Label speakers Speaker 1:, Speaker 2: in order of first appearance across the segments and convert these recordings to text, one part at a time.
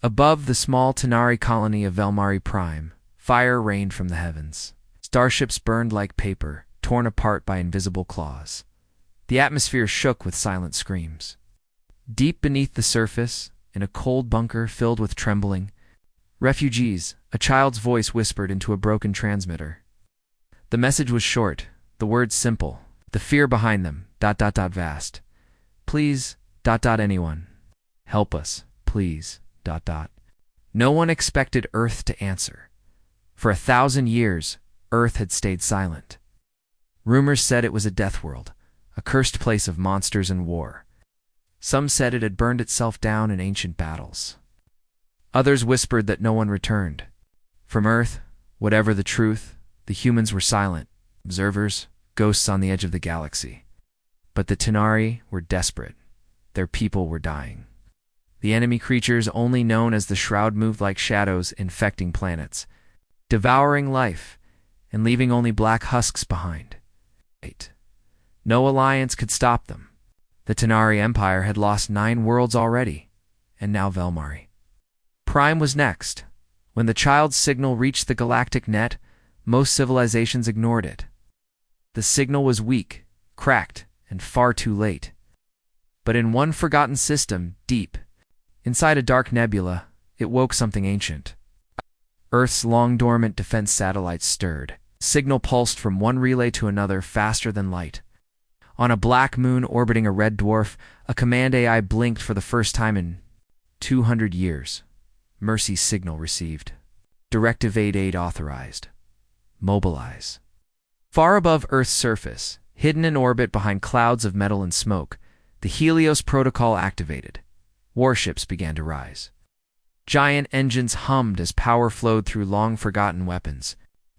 Speaker 1: Above the small Tanari colony of Velmari Prime, fire rained from the heavens. Starships burned like paper, torn apart by invisible claws. The atmosphere shook with silent screams. Deep beneath the surface, in a cold bunker filled with trembling refugees, a child's voice whispered into a broken transmitter. The message was short, the words simple, the fear behind them, vast. Please, anyone. Help us, please, No one expected Earth to answer. For 1,000 years, Earth had stayed silent. Rumors said it was a death world, a cursed place of monsters and war. Some said it had burned itself down in ancient battles. Others whispered that no one returned. From Earth, whatever the truth, the humans were silent, observers, ghosts on the edge of the galaxy. But the Tanari were desperate. Their people were dying. The enemy creatures, only known as the Shroud, moved like shadows, infecting planets, devouring life, and leaving only black husks behind. No alliance could stop them. The Tanari Empire had lost 9 worlds already, and now Velmari Prime was next. When the child's signal reached the galactic net, most civilizations ignored it. The signal was weak, cracked, and far too late. But in one forgotten system, deep inside a dark nebula, it woke something ancient. Earth's long-dormant defense satellites stirred. Signal pulsed from one relay to another faster than light. On a black moon orbiting a red dwarf, a command AI blinked for the first time in 200 years. Mercy's signal received. Directive 8 authorized. Mobilize. Far above Earth's surface, hidden in orbit behind clouds of metal and smoke, the Helios protocol activated. Warships began to rise. Giant engines hummed as power flowed through long-forgotten weapons.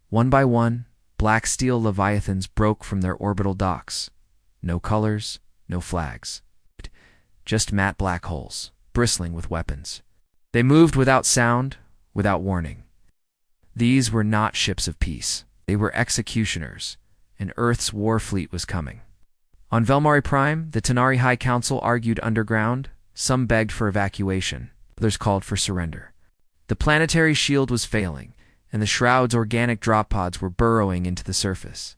Speaker 1: One by one, black steel leviathans broke from their orbital docks. No colors, no flags. Just matte black holes, bristling with weapons. They moved without sound, without warning. These were not ships of peace. They were executioners, and Earth's war fleet was coming. On Velmari Prime, the Tanari High Council argued underground. Some begged for evacuation, others called for surrender. The planetary shield was failing, and the Shroud's organic drop pods were burrowing into the surface.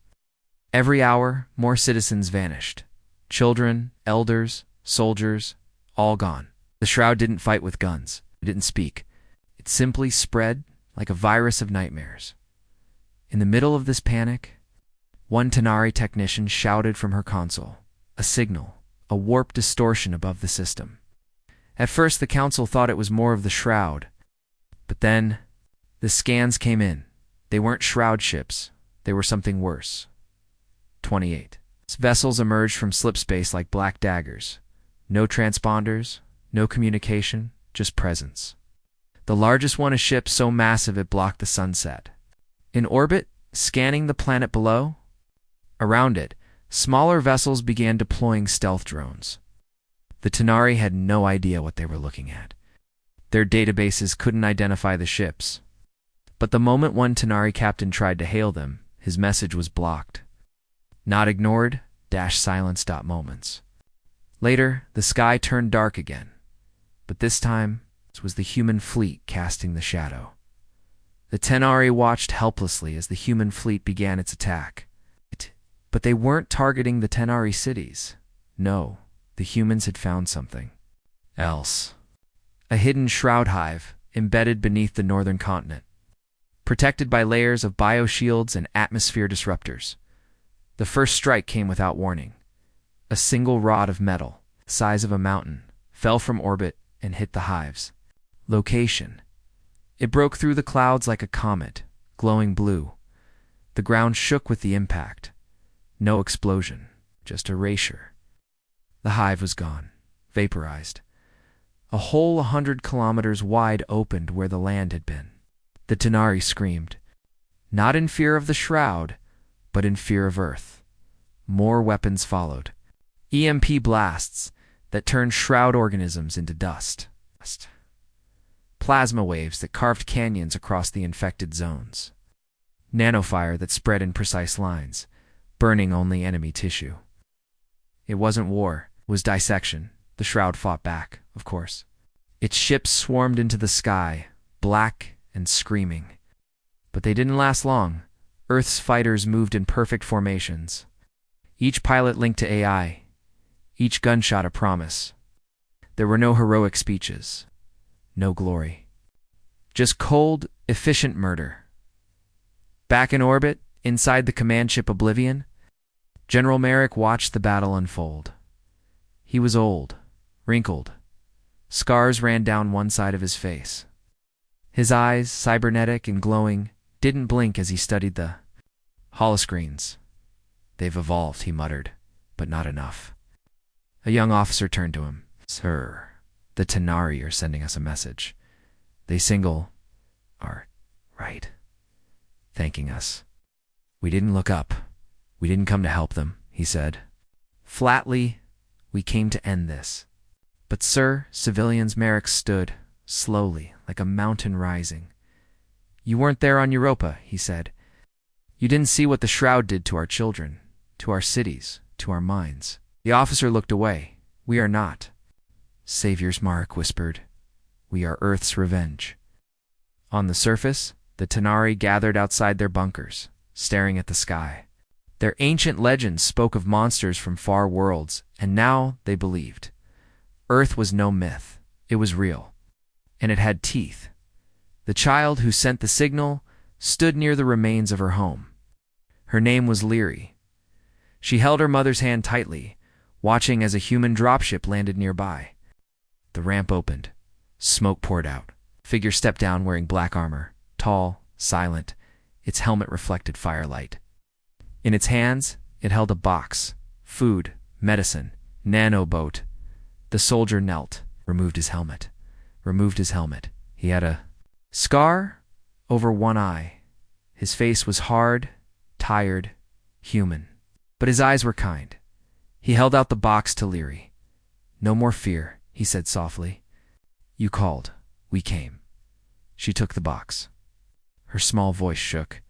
Speaker 1: Every hour, more citizens vanished. Children, elders, soldiers, all gone. The Shroud didn't fight with guns. It didn't speak. It simply spread like a virus of nightmares. In the middle of this panic, one Tanari technician shouted from her console. A signal, a warp distortion above the system. At first, the council thought it was more of the Shroud. But then, the scans came in. They weren't Shroud ships. They were something worse. 28. Vessels emerged from slipspace like black daggers. No transponders, no communication, just presence. The largest one a ship so massive it blocked the sunset. In orbit, scanning the planet below. Around it, smaller vessels began deploying stealth drones. The Tanari had no idea what they were looking at. Their databases couldn't identify the ships. But the moment one Tanari captain tried to hail them, his message was blocked. Not ignored, silenced. Moments. Later, the sky turned dark again. But this time, it was the human fleet casting the shadow. The Tanari watched helplessly as the human fleet began its attack. But they weren't targeting the Tanari cities. No, the humans had found something else. A hidden shroud hive embedded beneath the northern continent, protected by layers of bioshields and atmosphere disruptors. The first strike came without warning. A single rod of metal, the size of a mountain, fell from orbit and hit the hives. Location. It broke through the clouds like a comet, glowing blue. The ground shook with the impact. No explosion, just erasure. The hive was gone, vaporized. A hole 100 kilometers wide opened where the land had been. The Tanari screamed, not in fear of the Shroud, but in fear of Earth. More weapons followed. EMP blasts that turned Shroud organisms into dust. Plasma waves that carved canyons across the infected zones. Nanofire that spread in precise lines, burning only enemy tissue. It wasn't war, it was dissection. The Shroud fought back, of course. Its ships swarmed into the sky, black and screaming. But they didn't last long. Earth's fighters moved in perfect formations. Each pilot linked to AI, each gunshot a promise. There were no heroic speeches, no glory. Just cold, efficient murder. Back in orbit, inside the command ship Oblivion, General Merrick watched the battle unfold. He was old, wrinkled. Scars ran down one side of his face. His eyes, cybernetic and glowing, didn't blink as he studied the holoscreens. "They've evolved," he muttered, "but not enough." A young officer turned to him. "Sir, the Tanari are sending us a message. They are right, thanking us." "We didn't look up. We didn't come to help them," he said. Flatly, "We came to end this." "But sir," civilians, Merrick stood, slowly, like a mountain rising. "You weren't there on Europa," he said. "You didn't see what the Shroud did to our children, to our cities, to our minds." The officer looked away. "We are not saviors," Merrick whispered. "We are Earth's revenge." On the surface, the Tanari gathered outside their bunkers, staring at the sky. Their ancient legends spoke of monsters from far worlds, and now they believed. Earth was no myth. It was real. And it had teeth. The child who sent the signal stood near the remains of her home. Her name was Leary. She held her mother's hand tightly, watching as a human dropship landed nearby. The ramp opened. Smoke poured out. A figure stepped down wearing black armor, tall, silent. Its helmet reflected firelight. In its hands, it held a box, food, medicine, nanoboat. The soldier knelt, removed his helmet. He had a scar over one eye. His face was hard, tired, human. But his eyes were kind. He held out the box to Leary. "No more fear," he said softly. "You called. We came." She took the box. Her small voice shook.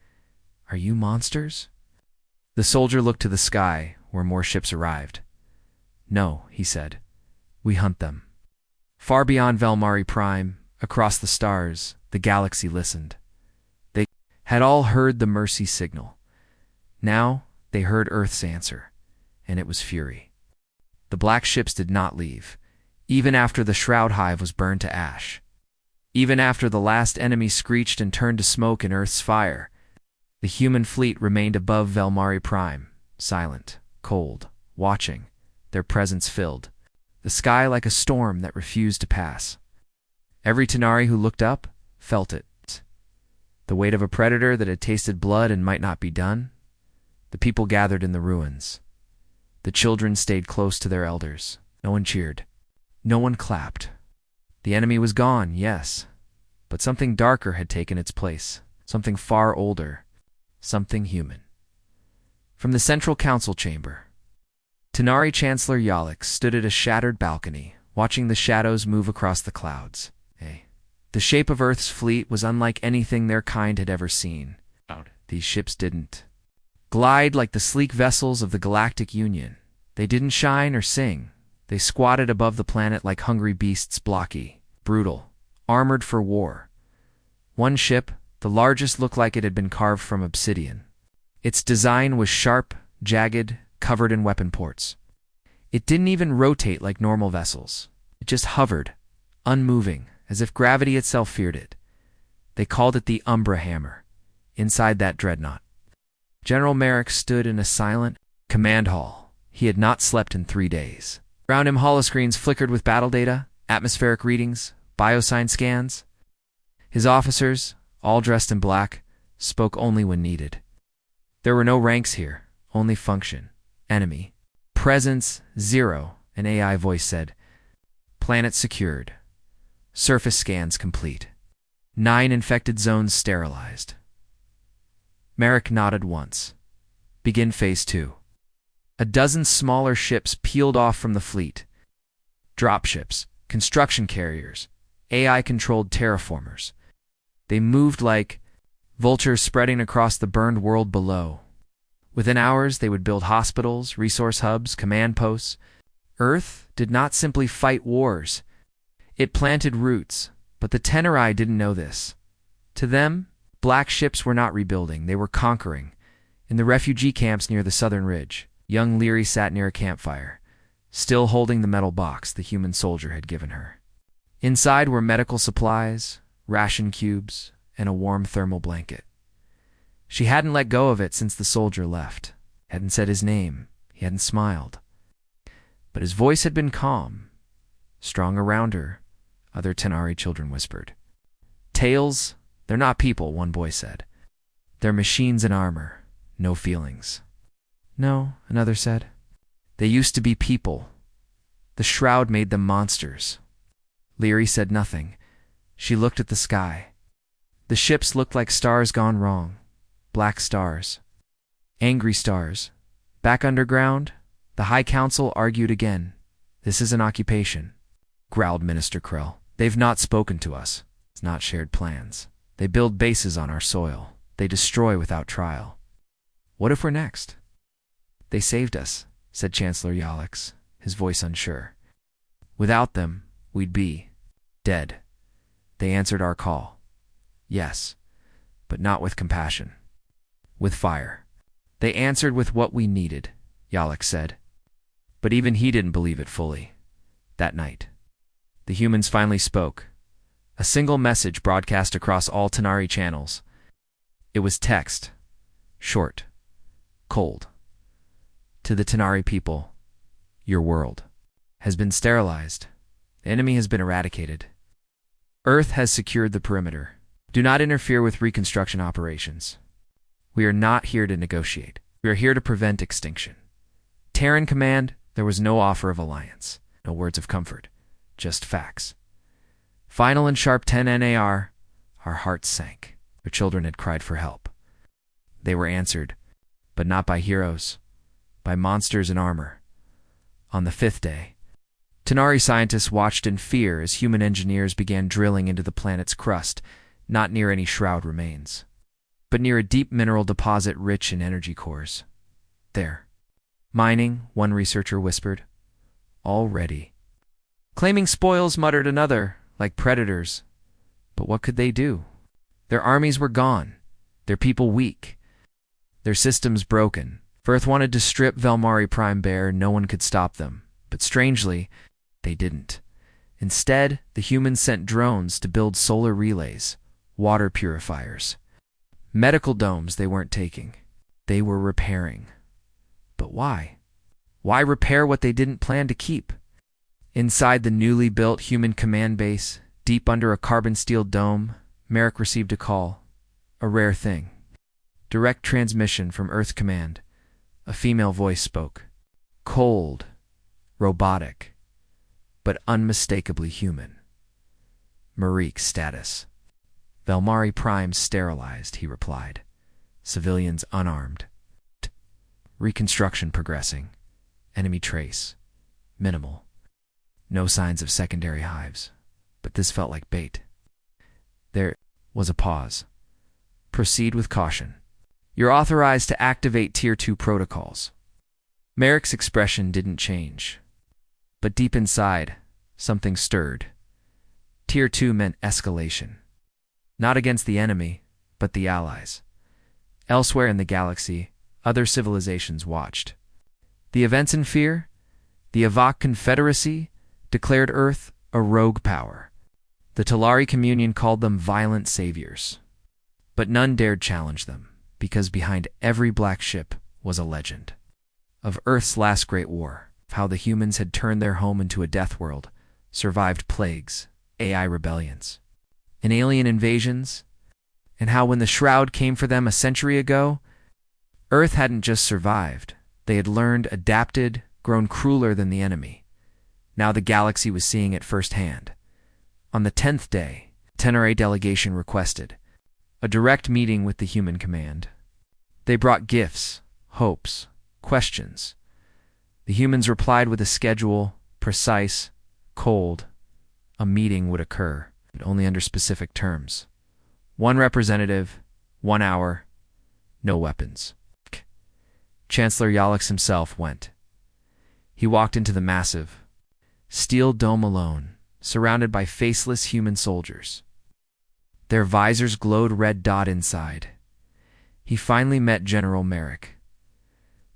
Speaker 1: "Are you monsters?" The soldier looked to the sky, where more ships arrived. "No," he said. "We hunt them." Far beyond Velmari Prime, across the stars, the galaxy listened. They had all heard the mercy signal. Now they heard Earth's answer, and it was fury. The black ships did not leave, even after the Shroud Hive was burned to ash. Even after the last enemy screeched and turned to smoke in Earth's fire, the human fleet remained above Velmari Prime, silent, cold, watching, their presence filled the sky like a storm that refused to pass. Every Tanari who looked up felt it. The weight of a predator that had tasted blood and might not be done. The people gathered in the ruins. The children stayed close to their elders. No one cheered. No one clapped. The enemy was gone, yes, but something darker had taken its place, something far older, something human. From the central council chamber, Tanari Chancellor Yalek stood at a shattered balcony, watching the shadows move across the clouds. The shape of Earth's fleet was unlike anything their kind had ever seen. These ships didn't glide like the sleek vessels of the Galactic Union. They didn't shine or sing. They squatted above the planet like hungry beasts, blocky, brutal, armored for war. One ship, the largest, looked like it had been carved from obsidian. Its design was sharp, jagged, covered in weapon ports. It didn't even rotate like normal vessels. It just hovered, unmoving, as if gravity itself feared it. They called it the Umbra Hammer. Inside that dreadnought, General Merrick stood in a silent command hall. He had not slept in 3 days. Around him, holoscreens flickered with battle data, atmospheric readings, biosign scans. His officers, all dressed in black, spoke only when needed. There were no ranks here, only function. Enemy. Presence, 0, an AI voice said. Planet secured. Surface scans complete. 9 infected zones sterilized. Merrick nodded once. Begin Phase 2. A dozen smaller ships peeled off from the fleet. Dropships, construction carriers, AI-controlled terraformers. They moved like vultures spreading across the burned world below. Within hours, they would build hospitals, resource hubs, command posts. Earth did not simply fight wars. It planted roots, but the Tenerai didn't know this. To them, black ships were not rebuilding, they were conquering. In the refugee camps near the southern ridge, young Leary sat near a campfire, still holding the metal box the human soldier had given her. Inside were medical supplies, ration cubes, and a warm thermal blanket. She hadn't let go of it since the soldier left, hadn't said his name, he hadn't smiled. But his voice had been calm. Strong around her, other Tenari children whispered. Tails, they're not people, one boy said. They're machines in armor, no feelings. No, another said. They used to be people. The shroud made them monsters. Leary said nothing. She looked at the sky. The ships looked like stars gone wrong. Black stars. Angry stars. Back underground, the High Council argued again. This is an occupation, growled Minister Krell. They've not spoken to us. It's not shared plans. They build bases on our soil. They destroy without trial. What if we're next? They saved us, said Chancellor Yalix, his voice unsure. Without them, we'd be dead. They answered our call. Yes, but not with compassion. With fire. They answered with what we needed, Yalix said. But even he didn't believe it fully. That night, the humans finally spoke. A single message broadcast across all Tenari channels. It was text. Short. Cold. To the Tenari people, your world has been sterilized. The enemy has been eradicated. Earth has secured the perimeter. Do not interfere with reconstruction operations. We are not here to negotiate. We are here to prevent extinction. Terran Command, there was no offer of alliance, no words of comfort, just facts. Final and sharp 10 NAR, our hearts sank. Our children had cried for help. They were answered, but not by heroes, by monsters in armor. On the 5th day, Tenari scientists watched in fear as human engineers began drilling into the planet's crust, not near any shroud remains, but near a deep mineral deposit rich in energy cores. There. Mining, one researcher whispered. Already. Claiming spoils, muttered another, like predators. But what could they do? Their armies were gone, their people weak, their systems broken. If Earth wanted to strip Velmari Prime bare, no one could stop them. But strangely, they didn't. Instead, the humans sent drones to build solar relays, water purifiers. Medical domes they weren't taking. They were repairing. But why? Why repair what they didn't plan to keep? Inside the newly built human command base, deep under a carbon steel dome, Merrick received a call. A rare thing. Direct transmission from Earth Command. A female voice spoke. Cold, robotic, but unmistakably human. Marique status. Velmari Prime sterilized, he replied. Civilians unarmed. Reconstruction progressing. Enemy trace. Minimal. No signs of secondary hives. But this felt like bait. There was a pause. Proceed with caution. You're authorized to activate Tier 2 protocols. Merrick's expression didn't change. But deep inside, something stirred. Tier 2 meant escalation. Not against the enemy, but the allies. Elsewhere in the galaxy, other civilizations watched. The events in fear? The Avak Confederacy declared Earth a rogue power. The Talari Communion called them violent saviors. But none dared challenge them, because behind every black ship was a legend. Of Earth's last great war, of how the humans had turned their home into a death world, survived plagues, AI rebellions, and alien invasions, and how when the Shroud came for them a century ago, Earth hadn't just survived, they had learned, adapted, grown crueler than the enemy. Now the galaxy was seeing it firsthand. On the 10th day, Tenere delegation requested a direct meeting with the human command. They brought gifts, hopes, questions. The humans replied with a schedule, precise, cold. A meeting would occur, but only under specific terms. One representative, 1 hour, no weapons. Chancellor Yalix himself went. He walked into the massive, steel dome alone, surrounded by faceless human soldiers. Their visors glowed red dot inside. He finally met General Merrick.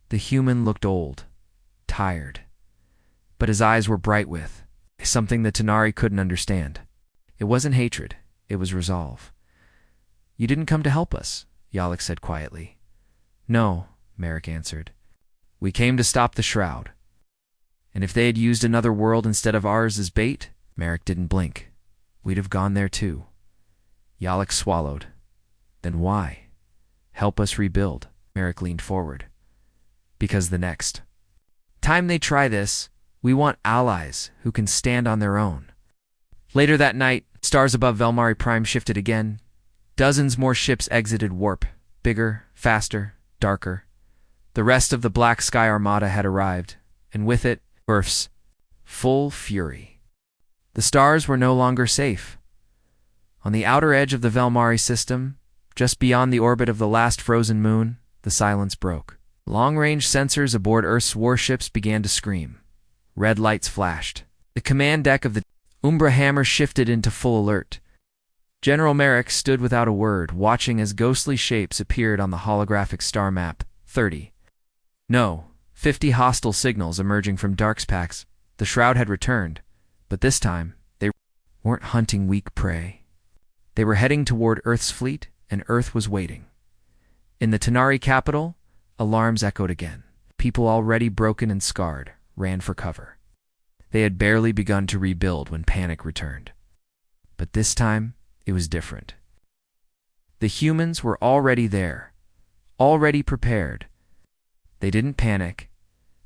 Speaker 1: The human looked old, tired, but his eyes were bright with something the Tanari couldn't understand. It wasn't hatred, it was resolve. "You didn't come to help us," Yalak said quietly. "No," Merrick answered. "We came to stop the Shroud." "And if they had used another world instead of ours as bait?" Merrick didn't blink. "We'd have gone there too." Yalak swallowed. "Then why?" "Help us rebuild." Merrick leaned forward. "Because the next time they try this, we want allies who can stand on their own." Later that night, stars above Velmari Prime shifted again. Dozens more ships exited warp, bigger, faster, darker. The rest of the Black Sky Armada had arrived, and with it, Earth's full fury. The stars were no longer safe. On the outer edge of the Velmari system, just beyond the orbit of the last frozen moon, the silence broke. Long-range sensors aboard Earth's warships began to scream. Red lights flashed. The command deck of the Umbra Hammer shifted into full alert. General Merrick stood without a word, watching as ghostly shapes appeared on the holographic star map. 30. No, 50 hostile signals emerging from Darkspacks. The Shroud had returned, but this time, they weren't hunting weak prey. They were heading toward Earth's fleet, and Earth was waiting. In the Tanari capital, alarms echoed again. People already broken and scarred ran for cover. They had barely begun to rebuild when panic returned. But this time, it was different. The humans were already there, already prepared. They didn't panic.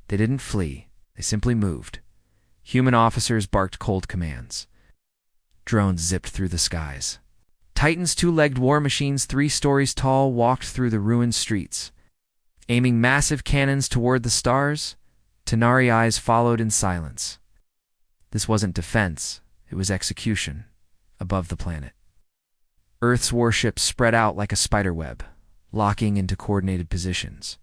Speaker 1: They didn't flee. They simply moved. Human officers barked cold commands. Drones zipped through the skies. Titan's two-legged war machines 3 stories tall walked through the ruined streets. Aiming massive cannons toward the stars, Tanari eyes followed in silence. This wasn't defense, it was execution, above the planet. Earth's warships spread out like a spiderweb, locking into coordinated positions.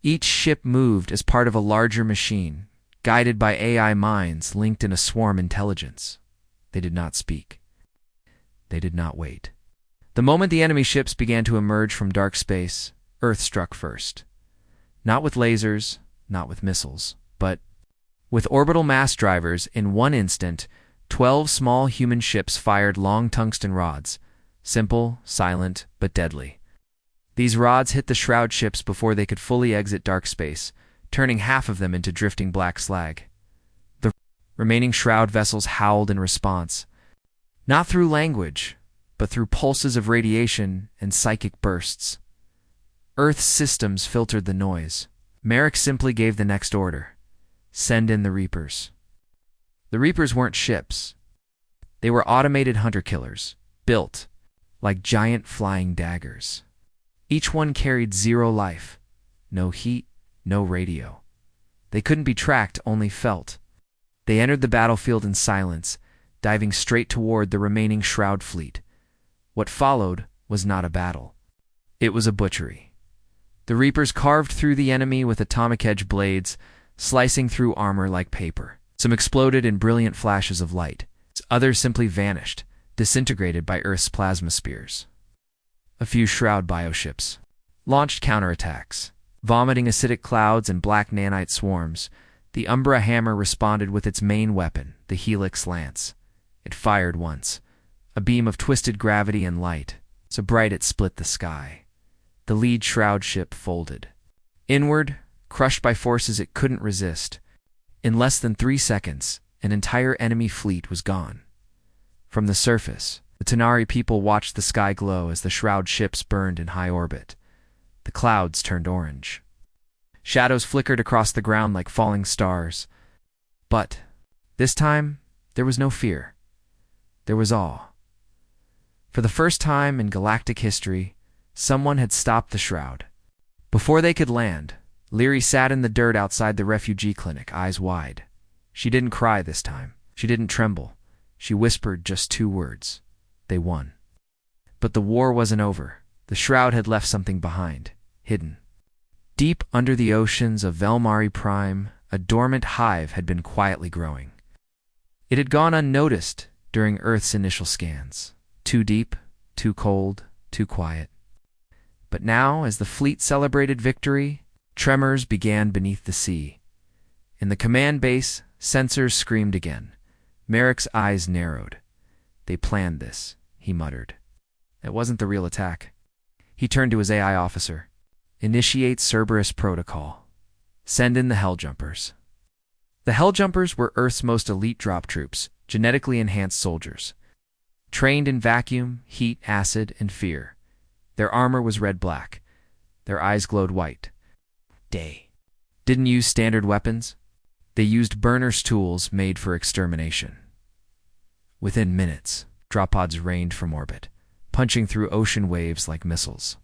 Speaker 1: Each ship moved as part of a larger machine, guided by AI minds linked in a swarm intelligence. They did not speak. They did not wait. The moment the enemy ships began to emerge from dark space, Earth struck first. Not with lasers, not with missiles, but with orbital mass drivers. In one instant, 12 small human ships fired long tungsten rods, simple, silent, but deadly. These rods hit the Shroud ships before they could fully exit dark space, turning half of them into drifting black slag. The remaining Shroud vessels howled in response, not through language, but through pulses of radiation and psychic bursts. Earth's systems filtered the noise. Merrick simply gave the next order: send in the Reapers. The Reapers weren't ships. They were automated hunter-killers, built like giant flying daggers. Each one carried 0 life, no heat, no radio. They couldn't be tracked, only felt. They entered the battlefield in silence, diving straight toward the remaining Shroud fleet. What followed was not a battle. It was a butchery. The Reapers carved through the enemy with atomic edge blades, slicing through armor like paper. Some exploded in brilliant flashes of light. Others simply vanished, disintegrated by Earth's plasma spears. A few Shroud bioships launched counterattacks. Vomiting acidic clouds and black nanite swarms, the Umbra Hammer responded with its main weapon, the Helix Lance. It fired once, a beam of twisted gravity and light, so bright it split the sky. The lead Shroud ship folded. Inward, crushed by forces it couldn't resist. In less than 3 seconds, an entire enemy fleet was gone. From the surface, the Tanari people watched the sky glow as the Shroud ships burned in high orbit. The clouds turned orange. Shadows flickered across the ground like falling stars. But this time, there was no fear. There was awe. For the first time in galactic history, someone had stopped the Shroud. Before they could land, Leary sat in the dirt outside the refugee clinic, eyes wide. She didn't cry this time. She didn't tremble. She whispered just 2 words. They won. But the war wasn't over. The Shroud had left something behind, hidden. Deep under the oceans of Velmari Prime, a dormant hive had been quietly growing. It had gone unnoticed during Earth's initial scans. Too deep, too cold, too quiet. But now, as the fleet celebrated victory, tremors began beneath the sea. In the command base, sensors screamed again. Merrick's eyes narrowed. They planned this, he muttered. It wasn't the real attack. He turned to his AI officer. Initiate Cerberus protocol. Send in the Helljumpers. The Helljumpers were Earth's most elite drop troops, genetically enhanced soldiers. Trained in vacuum, heat, acid, and fear. Their armor was red-black. Their eyes glowed white. They didn't use standard weapons. They used burners' tools made for extermination. Within minutes, drop pods rained from orbit, punching through ocean waves like missiles.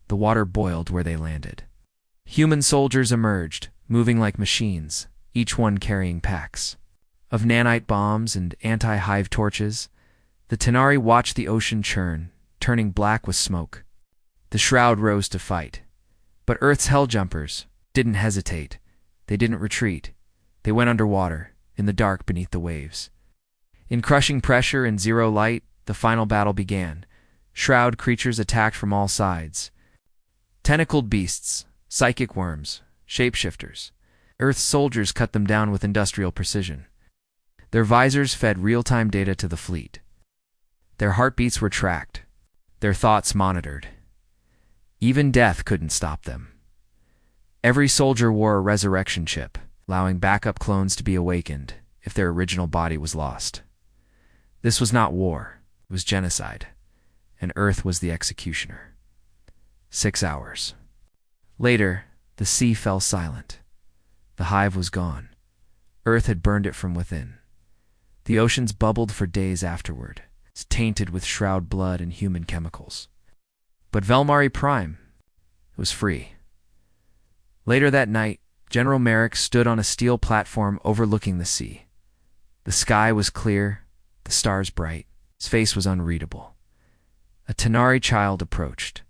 Speaker 1: The water boiled where they landed. Human soldiers emerged, moving like machines, each one carrying packs of nanite bombs and anti-hive torches. The Tanari watched the ocean churn, turning black with smoke. The Shroud rose to fight. But Earth's Helljumpers didn't hesitate. They didn't retreat. They went underwater, in the dark beneath the waves. In crushing pressure and zero light, the final battle began. Shroud creatures attacked from all sides. Tentacled beasts, psychic worms, shapeshifters. Earth's soldiers cut them down with industrial precision. Their visors fed real-time data to the fleet. Their heartbeats were tracked. Their thoughts monitored. Even death couldn't stop them. Every soldier wore a resurrection chip, allowing backup clones to be awakened if their original body was lost. This was not war, it was genocide, and Earth was the executioner. 6 hours. Later, the sea fell silent. The hive was gone. Earth had burned it from within. The oceans bubbled for days afterward, tainted with Shroud blood and human chemicals. But Velmari Prime was free. Later that night, General Merrick stood on a steel platform overlooking the sea. The sky was clear, the stars bright. His face was unreadable. A Tanari child approached.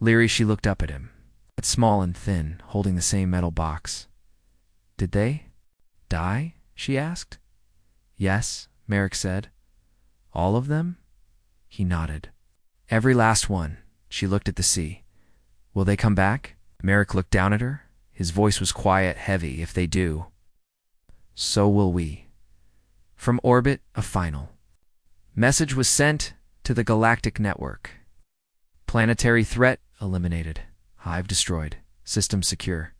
Speaker 1: Leery, she looked up at him, but small and thin, holding the same metal box. Did they die? She asked. Yes, Merrick said. All of them? He nodded. Every last one. She looked at the sea. Will they come back? Merrick looked down at her. His voice was quiet, heavy. If they do, so will we. From orbit, a final message was sent to the galactic network. Planetary threat eliminated. Hive destroyed. System secure.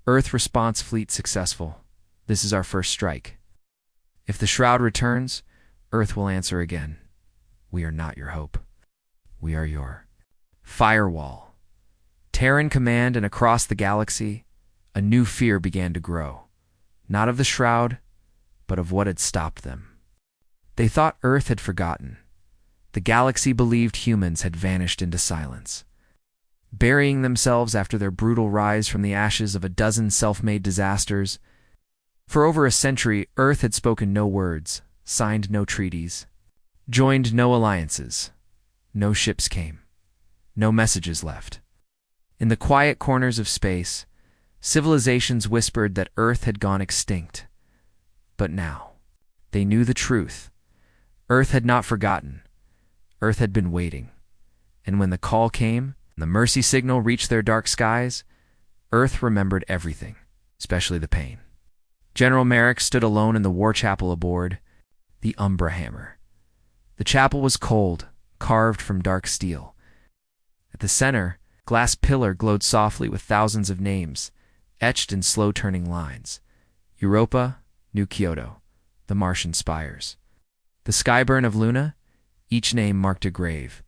Speaker 1: Earth response fleet successful. This is our first strike. If the Shroud returns, Earth will answer again. We are not your hope. We are your firewall. Terran command, and across the galaxy, a new fear began to grow. Not of the Shroud, but of what had stopped them. They thought Earth had forgotten. The galaxy believed humans had vanished into silence, burying themselves after their brutal rise from the ashes of a dozen self-made disasters. For over a century, Earth had spoken no words, signed no treaties, joined no alliances. No ships came. No messages left. In the quiet corners of space, civilizations whispered that Earth had gone extinct. But now, they knew the truth. Earth had not forgotten. Earth had been waiting. And when the call came, the mercy signal reached their dark skies, Earth remembered everything, especially the pain. General Merrick stood alone in the war chapel aboard the Umbra Hammer. The chapel was cold, carved from dark steel. At the center, glass pillar glowed softly with thousands of names, etched in slow-turning lines. Europa, New Kyoto, the Martian spires. The skyburn of Luna, each name marked a grave.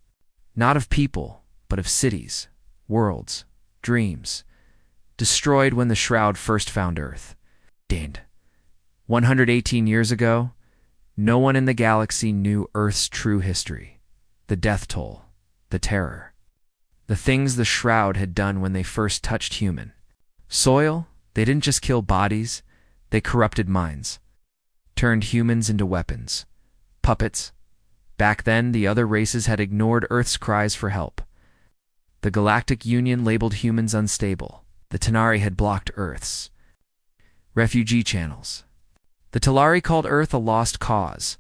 Speaker 1: Not of people, but of cities, worlds, dreams. Destroyed when the Shroud first found Earth. Danned. 118 years ago, no one in the galaxy knew Earth's true history. The death toll, the terror. The things the Shroud had done when they first touched human soil. They didn't just kill bodies, they corrupted minds. Turned humans into weapons. Puppets. Back then, the other races had ignored Earth's cries for help. The Galactic Union labeled humans unstable. The Tanari had blocked Earth's refugee channels. The Talari called Earth a lost cause,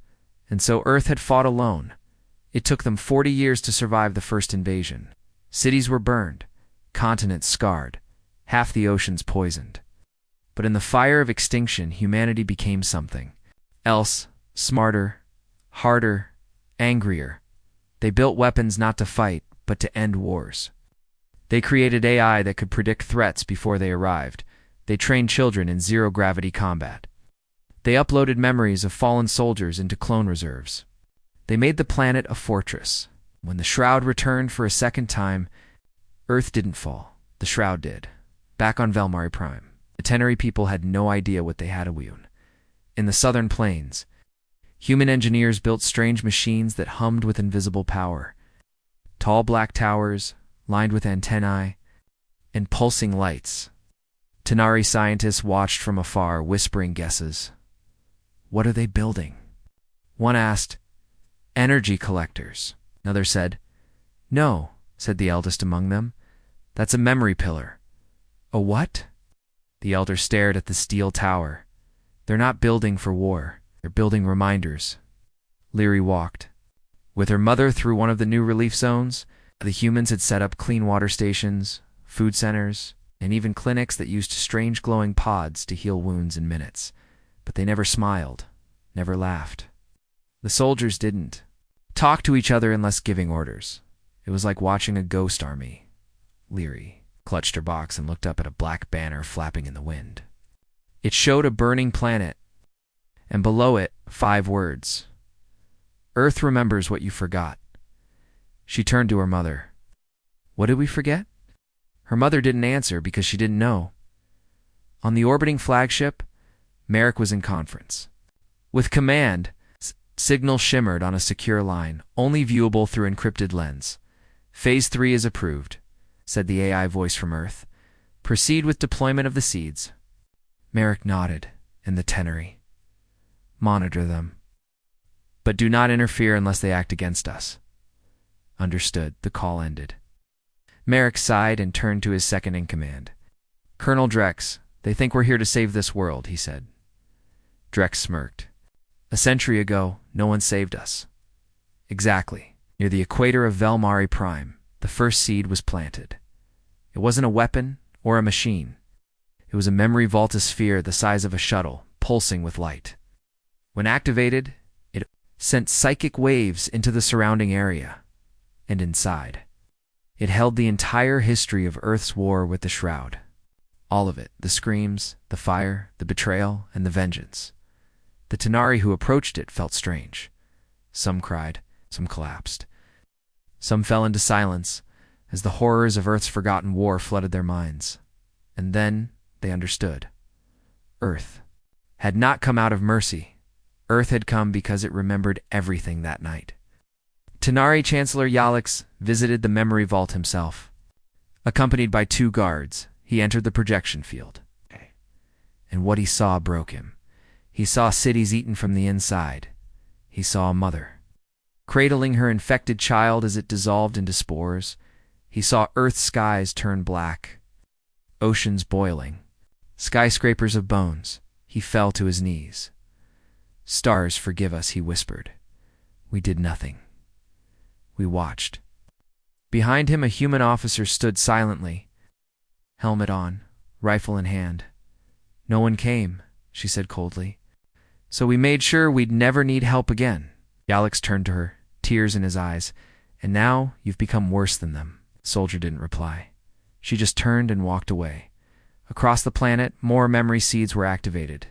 Speaker 1: and so Earth had fought alone. It took them 40 years to survive the first invasion. Cities were burned, continents scarred, half the oceans poisoned. But in the fire of extinction, humanity became something else, smarter, harder, angrier. They built weapons not to fight, but to end wars. They created AI that could predict threats before they arrived. They trained children in zero-gravity combat. They uploaded memories of fallen soldiers into clone reserves. They made the planet a fortress. When the Shroud returned for a second time, Earth didn't fall. The Shroud did. Back on Velmari Prime, the Teneri people had no idea what they had a wound. In the southern plains, human engineers built strange machines that hummed with invisible power. Tall black towers, lined with antennae, and pulsing lights. Tenari scientists watched from afar, whispering guesses. What are they building? One asked, energy collectors. Another said, no, said the eldest among them. That's a memory pillar. A what? The elder stared at the steel tower. They're not building for war. They're building reminders. Leary walked. With her mother through one of the new relief zones, the humans had set up clean water stations, food centers, and even clinics that used strange glowing pods to heal wounds in minutes. But they never smiled, never laughed. The soldiers didn't talk to each other unless giving orders. It was like watching a ghost army. Leary clutched her box and looked up at a black banner flapping in the wind. It showed a burning planet, and below it, 5 words. Earth remembers what you forgot. She turned to her mother. What did we forget? Her mother didn't answer because she didn't know. On the orbiting flagship, Merrick was in conference. With command, signal shimmered on a secure line, only viewable through encrypted lens. Phase 3 is approved, said the AI voice from Earth. Proceed with deployment of the seeds. Merrick nodded, and the Teneri. Monitor them. But do not interfere unless they act against us. Understood. The call ended. Merrick sighed and turned to his second-in-command. Colonel Drex, they think we're here to save this world, he said. Drex smirked. A century ago, no one saved us. Exactly. Near the equator of Velmari Prime, the first seed was planted. It wasn't a weapon or a machine. It was a memory voltosphere the size of a shuttle, pulsing with light. When activated, it sent psychic waves into the surrounding area, and inside. It held the entire history of Earth's war with the Shroud. All of it, the screams, the fire, the betrayal, and the vengeance. The Tenari who approached it felt strange. Some cried, some collapsed. Some fell into silence as the horrors of Earth's forgotten war flooded their minds. And then they understood. Earth had not come out of mercy. Earth had come because it remembered everything that night. Tenari Chancellor Yalix visited the memory vault himself. Accompanied by 2 guards, he entered the projection field. And what he saw broke him. He saw cities eaten from the inside. He saw a mother cradling her infected child as it dissolved into spores. He saw Earth's skies turn black, oceans boiling, skyscrapers of bones. He fell to his knees. Stars, forgive us, he whispered. We did nothing. We watched. Behind him, a human officer stood silently, helmet on, rifle in hand. No one came, she said coldly. So we made sure we'd never need help again. Yalix turned to her, tears in his eyes. And now you've become worse than them. The soldier didn't reply. She just turned and walked away. Across the planet, more memory seeds were activated.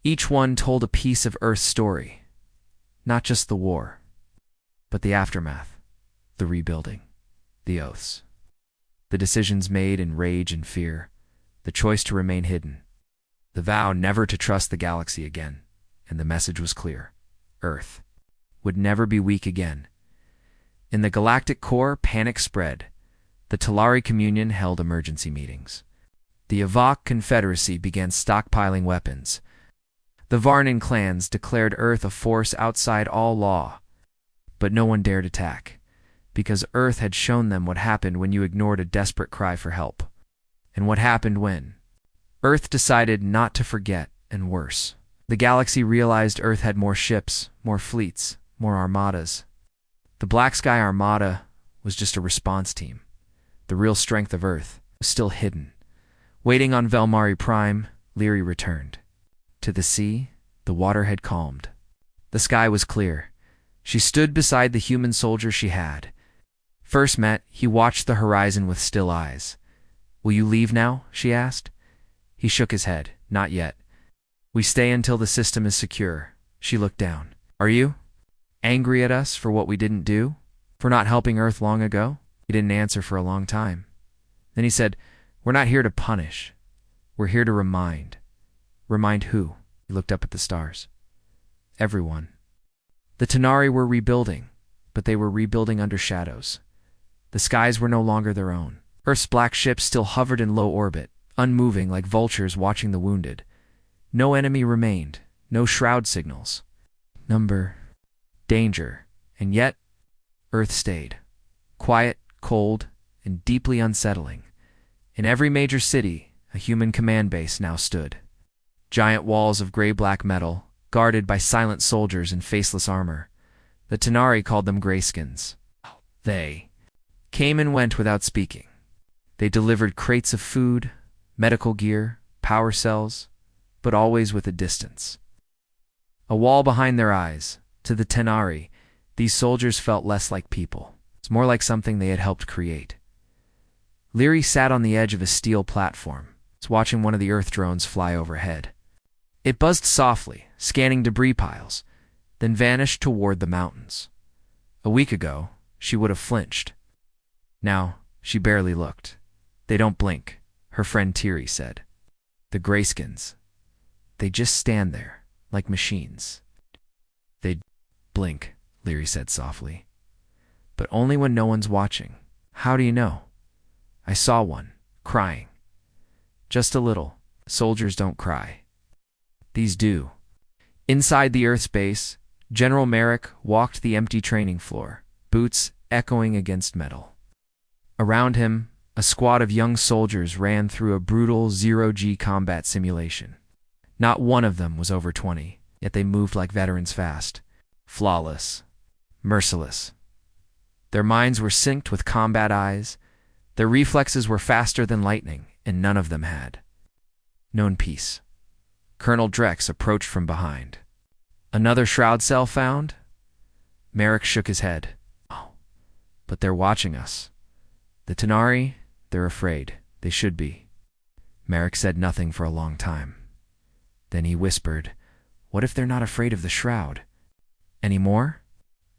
Speaker 1: Each one told a piece of Earth's story. Not just the war, but the aftermath, the rebuilding, the oaths, the decisions made in rage and fear, the choice to remain hidden, the vow never to trust the galaxy again. And the message was clear. Earth would never be weak again. In the galactic core, panic spread. The Talari Communion held emergency meetings. The Avok Confederacy began stockpiling weapons. The Varnan clans declared Earth a force outside all law. But no one dared attack, because Earth had shown them what happened when you ignored a desperate cry for help. And what happened when Earth decided not to forget, and worse, The galaxy realized Earth had more ships, more fleets, more armadas. The Black Sky Armada was just a response team. The real strength of Earth was still hidden. Waiting on Velmari Prime, Leary returned. To the sea, the water had calmed. The sky was clear. She stood beside the human soldier she had. First met, he watched the horizon with still eyes. "Will you leave now?" she asked. He shook his head. "Not yet. We stay until the system is secure." She looked down. "Are you angry at us for what we didn't do? For not helping Earth long ago?" He didn't answer for a long time. Then he said, "We're not here to punish. We're here to remind." "Remind who?" He looked up at the stars. "Everyone." The Tanari were rebuilding, but they were rebuilding under shadows. The skies were no longer their own. Earth's black ships still hovered in low orbit, unmoving like vultures watching the wounded. No enemy remained, no shroud signals. Number, danger, and yet Earth stayed. Quiet, cold, and deeply unsettling. In every major city, a human command base now stood. Giant walls of gray-black metal, guarded by silent soldiers in faceless armor. The Tanari called them Grayskins. They came and went without speaking. They delivered crates of food, medical gear, power cells, but always with a distance. A wall behind their eyes. To the Tanari, these soldiers felt less like people. It's more like something they had helped create. Leary sat on the edge of a steel platform, watching one of the Earth drones fly overhead. It buzzed softly, scanning debris piles, then vanished toward the mountains. A week ago, she would have flinched. Now, she barely looked. "They don't blink," her friend Tiri said. "The Grayskins. They just stand there, like machines." "They blink," Leary said softly. "But only when no one's watching." "How do you know?" "I saw one, crying. Just a little. Soldiers don't cry. These do." Inside the Earth's base, General Merrick walked the empty training floor, boots echoing against metal. Around him, a squad of young soldiers ran through a brutal zero-G combat simulation. Not one of them was over 20, yet they moved like veterans fast. Flawless. Merciless. Their minds were synced with combat eyes. Their reflexes were faster than lightning, and none of them had known peace. Colonel Drex approached from behind. "Another shroud cell found?" Merrick shook his head. "Oh, but they're watching us. The Tanari, they're afraid. They should be." Merrick said nothing for a long time. Then he whispered, "What if they're not afraid of the shroud? Any more?"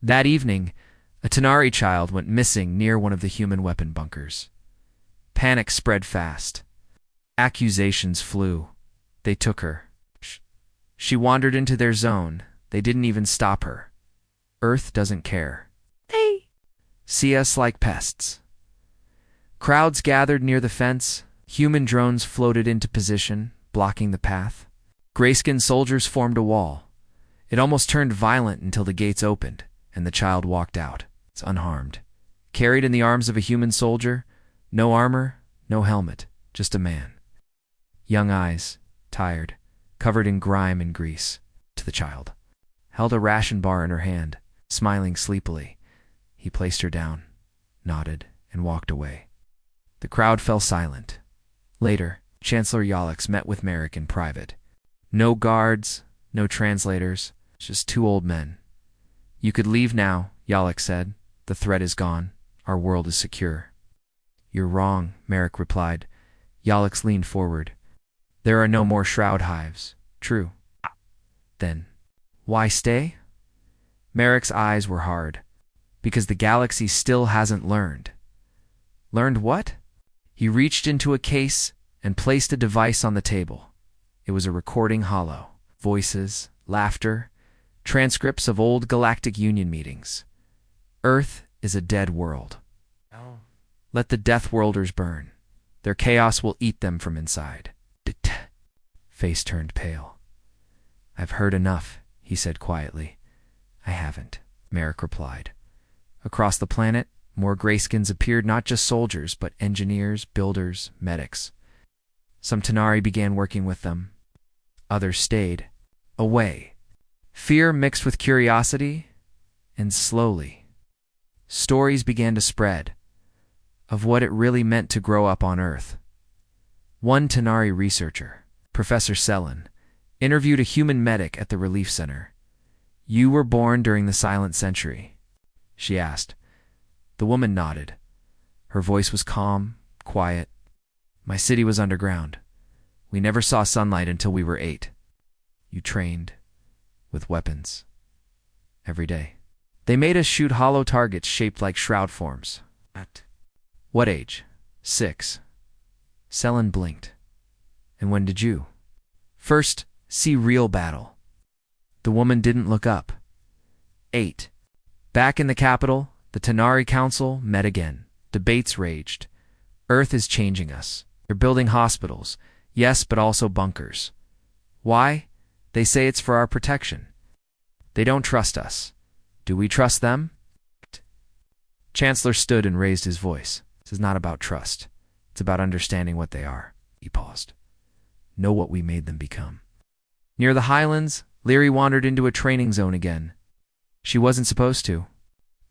Speaker 1: That evening, a Tanari child went missing near one of the human weapon bunkers. Panic spread fast. Accusations flew. They took her. She wandered into their zone. They didn't even stop her. Earth doesn't care. They see us like pests. Crowds gathered near the fence. Human drones floated into position, blocking the path. Grayskin soldiers formed a wall. It almost turned violent until the gates opened, and the child walked out. It's unharmed. Carried in the arms of a human soldier, no armor, no helmet, just a man. Young eyes, tired, covered in grime and grease. To the child. Held a ration bar in her hand, smiling sleepily. He placed her down, nodded, and walked away. The crowd fell silent. Later, Chancellor Yalix met with Merrick in private. No guards, no translators, just two old men. "You could leave now," Yalix said. "The threat is gone. Our world is secure." "You're wrong," Merrick replied. Yalix leaned forward. "There are no more shroud hives." "True." "Then, why stay?" Merrick's eyes were hard. "Because the galaxy still hasn't learned." "Learned what?" He reached into a case and placed a device on the table. It was a recording hollow. Voices, laughter, transcripts of old Galactic Union meetings. Earth is a dead world. Oh. Let the Deathworlders burn. Their chaos will eat them from inside. Dete. Face turned pale. "I've heard enough," he said quietly. "I haven't," Merrick replied. Across the planet, more Grayskins appeared, not just soldiers, but engineers, builders, medics. Some Tanari began working with them. Others stayed, away. Fear mixed with curiosity, and slowly, stories began to spread of what it really meant to grow up on Earth. One Tanari researcher, Professor Selin, interviewed a human medic at the relief center. "You were born during the silent century?" she asked. The woman nodded. Her voice was calm, quiet. "My city was underground. We never saw sunlight until we were 8. You trained with weapons every day. They made us shoot hollow targets shaped like shroud forms." "At what age?" "6. Selin blinked. "And when did you first see real battle?" The woman didn't look up. 8. Back in the capital, the Tanari Council met again. Debates raged. Earth is changing us. They're building hospitals. Yes, but also bunkers. Why? They say it's for our protection. They don't trust us. Do we trust them? Chancellor stood and raised his voice. "This is not about trust. It's about understanding what they are." He paused. "Know what we made them become." Near the highlands, Leary wandered into a training zone again. She wasn't supposed to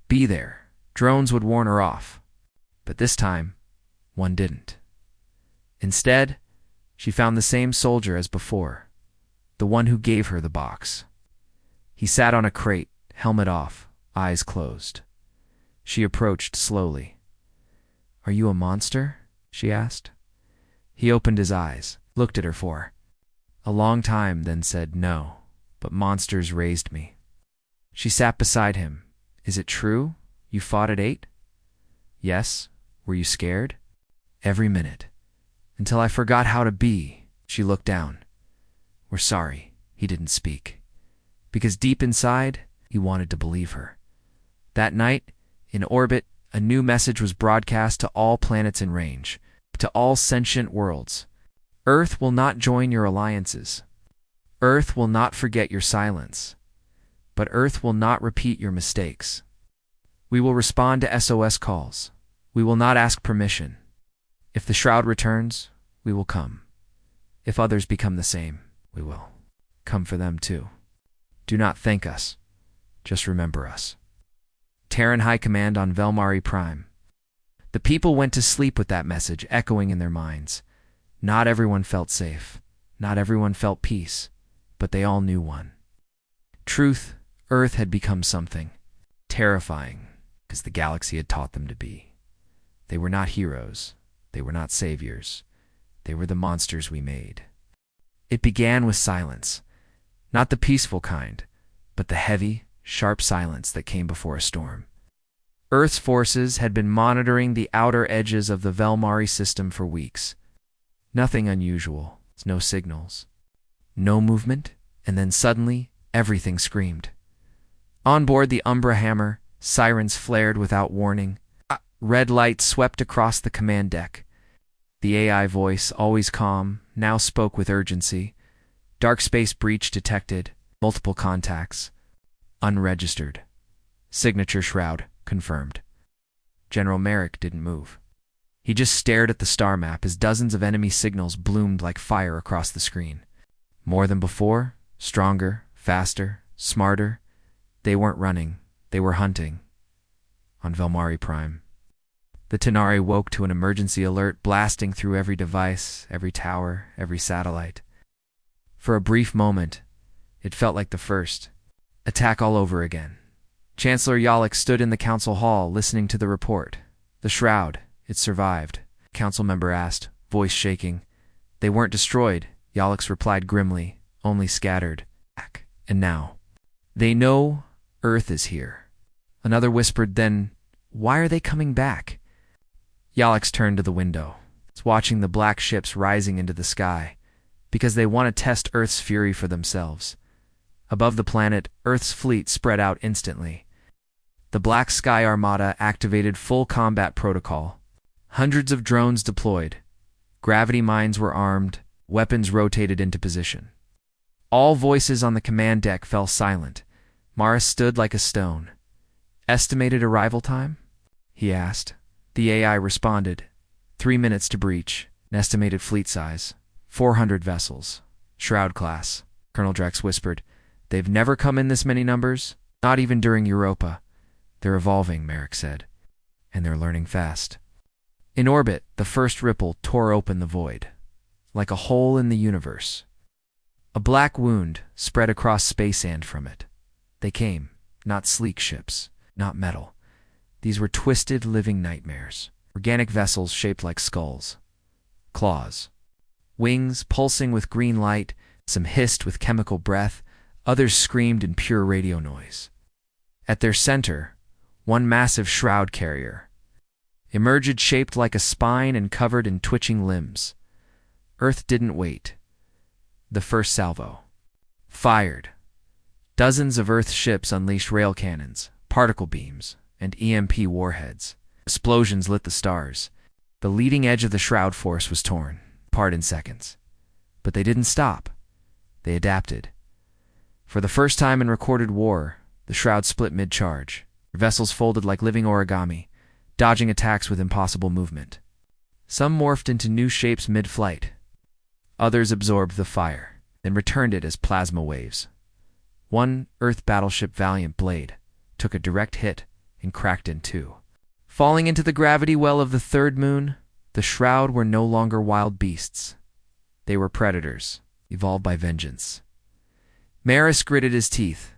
Speaker 1: be there. Drones would warn her off. But this time, one didn't. Instead, she found the same soldier as before, the one who gave her the box. He sat on a crate, helmet off, eyes closed. She approached slowly. "Are you a monster?" she asked. He opened his eyes, looked at her for a long time, then said, "No, but monsters raised me." She sat beside him. "Is it true? You fought at 8? "Yes." "Were you scared?" "Every minute. Until I forgot how to be." She looked down. "We're sorry." He didn't speak. Because deep inside, he wanted to believe her. That night, in orbit, a new message was broadcast to all planets in range, to all sentient worlds. Earth will not join your alliances. Earth will not forget your silence. But Earth will not repeat your mistakes. We will respond to SOS calls. We will not ask permission. If the shroud returns, we will come. If others become the same, we will come for them too. Do not thank us. Just remember us. Terran High Command on Velmari Prime. The people went to sleep with that message echoing in their minds. Not everyone felt safe. Not everyone felt peace. But they all knew one. Truth, Earth had become something terrifying, because the galaxy had taught them to be. They were not heroes. They were not saviors. They were the monsters we made. It began with silence. Not the peaceful kind, but the heavy, sharp silence that came before a storm. Earth's forces had been monitoring the outer edges of the Velmari system for weeks. Nothing unusual, no signals, no movement, and then suddenly, everything screamed. On board the Umbra Hammer, sirens flared without warning. Red light swept across the command deck. The AI voice, always calm, now spoke with urgency. Dark space breach detected. Multiple contacts. Unregistered. Signature shroud confirmed. General Merrick didn't move. He just stared at the star map as dozens of enemy signals bloomed like fire across the screen. More than before, stronger, faster, smarter. They weren't running. They were hunting. On Velmari Prime. The Tanari woke to an emergency alert blasting through every device, every tower, every satellite. For a brief moment, it felt like the first attack all over again. Chancellor Yalek stood in the council hall listening to the report. The shroud, it survived. Council member asked, voice shaking. They weren't destroyed, Yalek replied grimly, only scattered. And now, they know Earth is here. Another whispered then, why are they coming back? Yalek turned to the window. It's watching the black ships rising into the sky, because they want to test Earth's fury for themselves. Above the planet, Earth's fleet spread out instantly. The Black Sky Armada activated full combat protocol. Hundreds of drones deployed. Gravity mines were armed. Weapons rotated into position. All voices on the command deck fell silent. Mara stood like a stone. Estimated arrival time? He asked. The AI responded. 3 minutes to breach. An estimated fleet size. 400 vessels. Shroud class. Colonel Drex whispered. They've never come in this many numbers, not even during Europa. They're evolving, Merrick said, and they're learning fast. In orbit, the first ripple tore open the void, like a hole in the universe. A black wound spread across space and from it. They came, not sleek ships, not metal. These were twisted, living nightmares, organic vessels shaped like skulls. Claws. Wings pulsing with green light, some hissed with chemical breath, others screamed in pure radio noise. At their center, one massive shroud carrier emerged, shaped like a spine and covered in twitching limbs. Earth didn't wait. The first salvo fired. Dozens of Earth ships unleashed rail cannons, particle beams, and EMP warheads. Explosions lit the stars. The leading edge of the shroud force was torn apart in seconds. But they didn't stop. They adapted. For the first time in recorded war, the shroud split mid-charge. Vessels folded like living origami, dodging attacks with impossible movement. Some morphed into new shapes mid-flight. Others absorbed the fire, then returned it as plasma waves. One Earth battleship Valiant Blade took a direct hit and cracked in two. Falling into the gravity well of the third moon, the shroud were no longer wild beasts. They were predators, evolved by vengeance. Maris gritted his teeth.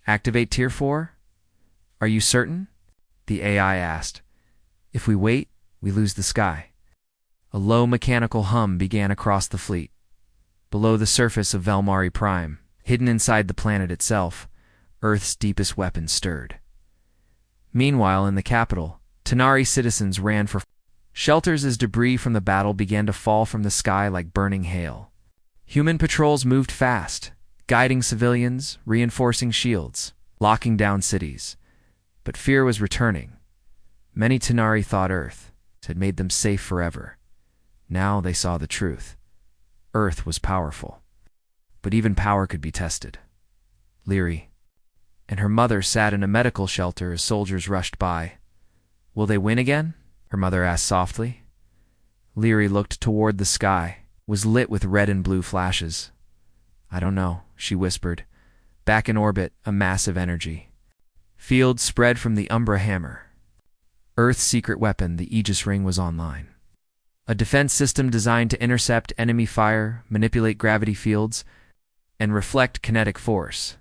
Speaker 1: Activate Tier 4? Are you certain? The AI asked. If we wait, we lose the sky. A low mechanical hum began across the fleet. Below the surface of Velmari Prime, hidden inside the planet itself, Earth's deepest weapon stirred. Meanwhile, in the capital, Tanari citizens ran for shelters as debris from the battle began to fall from the sky like burning hail. Human patrols moved fast, guiding civilians, reinforcing shields, locking down cities. But fear was returning. Many Tanari thought Earth had made them safe forever. Now they saw the truth. Earth was powerful. But even power could be tested. Leary and her mother sat in a medical shelter as soldiers rushed by. Will they win again? Her mother asked softly. Leary looked toward the sky, was lit with red and blue flashes. I don't know, she whispered. Back in orbit, a massive energy field spread from the Umbra hammer. Earth's secret weapon, the Aegis ring, was online. A defense system designed to intercept enemy fire, manipulate gravity fields, and reflect kinetic force.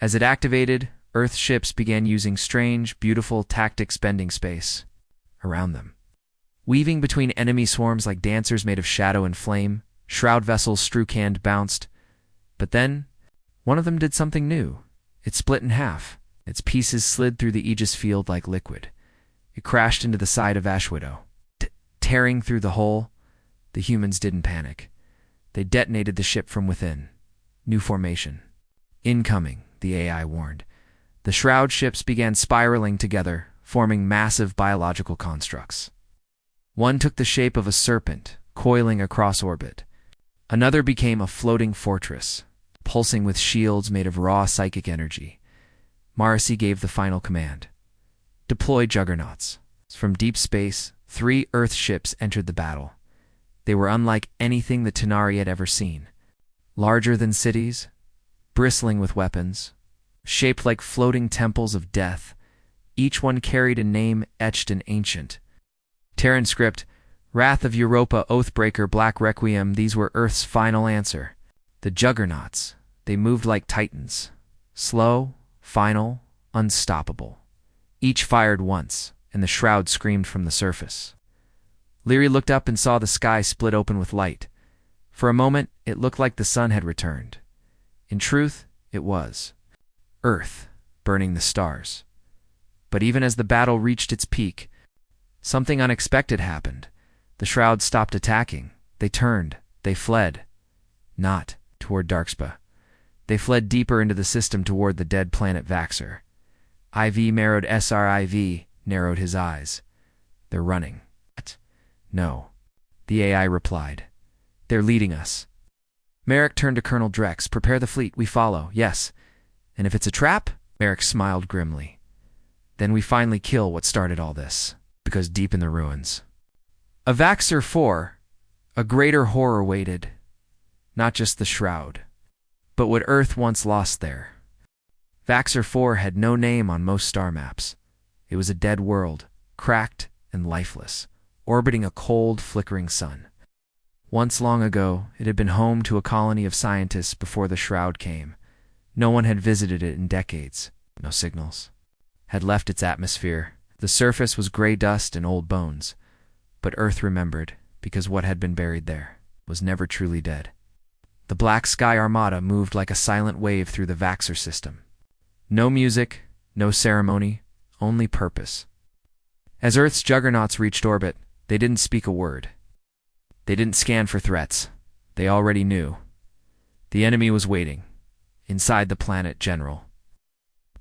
Speaker 1: As it activated, Earth ships began using strange, beautiful tactics bending space around them. Weaving between enemy swarms like dancers made of shadow and flame, shroud vessels strew-canned bounced. But then, one of them did something new. It split in half. Its pieces slid through the Aegis field like liquid. It crashed into the side of Ashwidow. Tearing through the hole, the humans didn't panic. They detonated the ship from within. New formation. Incoming, the AI warned. The shroud ships began spiraling together, forming massive biological constructs. One took the shape of a serpent, coiling across orbit. Another became a floating fortress, pulsing with shields made of raw psychic energy. Marcy gave the final command. Deploy juggernauts. From deep space, 3 Earth ships entered the battle. They were unlike anything the Tanari had ever seen. Larger than cities, bristling with weapons, shaped like floating temples of death. Each one carried a name etched in ancient Terran script. Wrath of Europa, Oathbreaker, Black Requiem. These were Earth's final answer. The juggernauts. They moved like titans. Slow, final, unstoppable. Each fired once, and the shroud screamed from the surface. Leary looked up and saw the sky split open with light. For a moment, it looked like the sun had returned. In truth, it was Earth, burning the stars. But even as the battle reached its peak, something unexpected happened. The shroud stopped attacking. They turned. They fled. Not toward Darkspa. They fled deeper into the system toward the dead planet Vaxxer. IV narrowed SRIV narrowed his eyes. They're running. What? No. The AI replied. They're leading us. Merrick turned to Colonel Drex. Prepare the fleet. We follow. Yes. And if it's a trap? Merrick smiled grimly. Then we finally kill what started all this. Because deep in the ruins, a Vaxxer 4, a greater horror waited. Not just the shroud, but what Earth once lost there. Vaxer 4 had no name on most star maps. It was a dead world, cracked and lifeless, orbiting a cold, flickering sun. Once long ago, it had been home to a colony of scientists before the Shroud came. No one had visited it in decades. No signals had left its atmosphere. The surface was gray dust and old bones. But Earth remembered, because what had been buried there was never truly dead. The Black Sky Armada moved like a silent wave through the Vaxer system. No music, no ceremony, only purpose. As Earth's juggernauts reached orbit, they didn't speak a word. They didn't scan for threats. They already knew. The enemy was waiting, inside the planet General.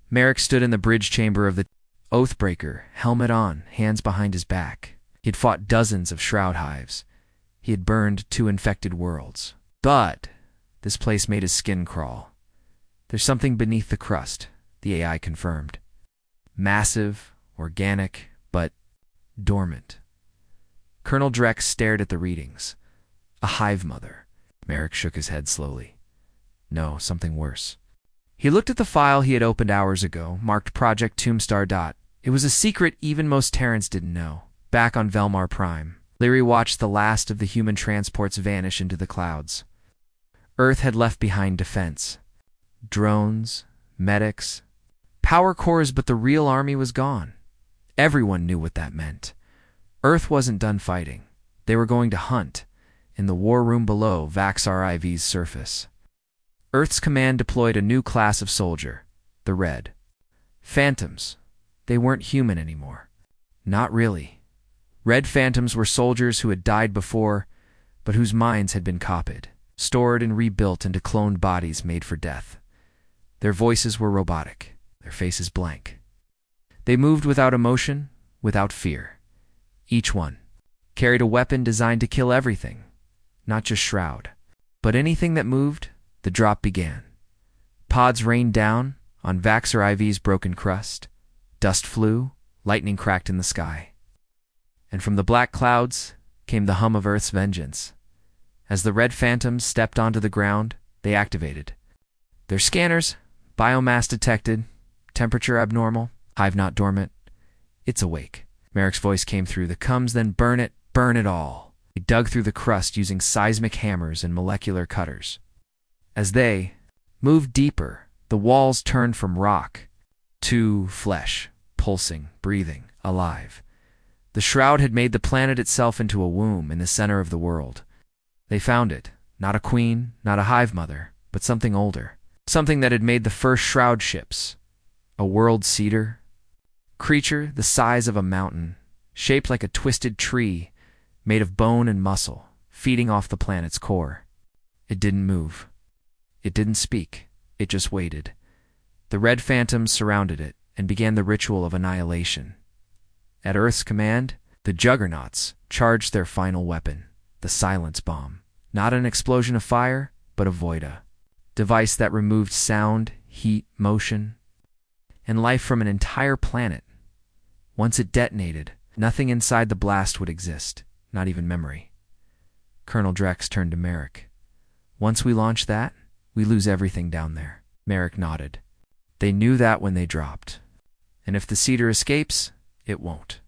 Speaker 1: Merrick stood in the bridge chamber of the Oathbreaker, helmet on, hands behind his back. He had fought dozens of shroud hives. He had burned 2 infected worlds. But this place made his skin crawl. There's something beneath the crust, the AI confirmed. Massive, organic, but dormant. Colonel Drex stared at the readings. A hive mother. Merrick shook his head slowly. No, something worse. He looked at the file he had opened hours ago, marked Project Tombstar. It was a secret even most Terrans didn't know. Back on Velmar Prime, Leary watched the last of the human transports vanish into the clouds. Earth had left behind defense. Drones, medics, power cores, but the real army was gone. Everyone knew what that meant. Earth wasn't done fighting. They were going to hunt, in the war room below Vaxar IV's surface. Earth's command deployed a new class of soldier, the Red. Phantoms. They weren't human anymore. Not really. Red Phantoms were soldiers who had died before, but whose minds had been copied, stored and rebuilt into cloned bodies made for death. Their voices were robotic, their faces blank. They moved without emotion, without fear. Each one carried a weapon designed to kill everything, not just Shroud. But anything that moved, the drop began. Pods rained down on Vaxar IV's broken crust. Dust flew, lightning cracked in the sky. And from the black clouds came the hum of Earth's vengeance. As the Red Phantoms stepped onto the ground, they activated. Their scanners, biomass detected, temperature abnormal, hive not dormant. It's awake. Merrick's voice came through. The comes, then burn it all. He dug through the crust using seismic hammers and molecular cutters. As they moved deeper, the walls turned from rock to flesh, pulsing, breathing, alive. The Shroud had made the planet itself into a womb in the center of the world. They found it, not a queen, not a hive mother, but something older. Something that had made the first Shroud ships. A world cedar. Creature the size of a mountain, shaped like a twisted tree, made of bone and muscle, feeding off the planet's core. It didn't move. It didn't speak. It just waited. The Red Phantoms surrounded it and began the ritual of annihilation. At Earth's command, the Juggernauts charged their final weapon, the silence bomb. Not an explosion of fire, but a voida. Device that removed sound, heat, motion, and life from an entire planet. Once it detonated, nothing inside the blast would exist, not even memory. Colonel Drex turned to Merrick. Once we launch that, we lose everything down there. Merrick nodded. They knew that when they dropped. And if the cedar escapes, it won't.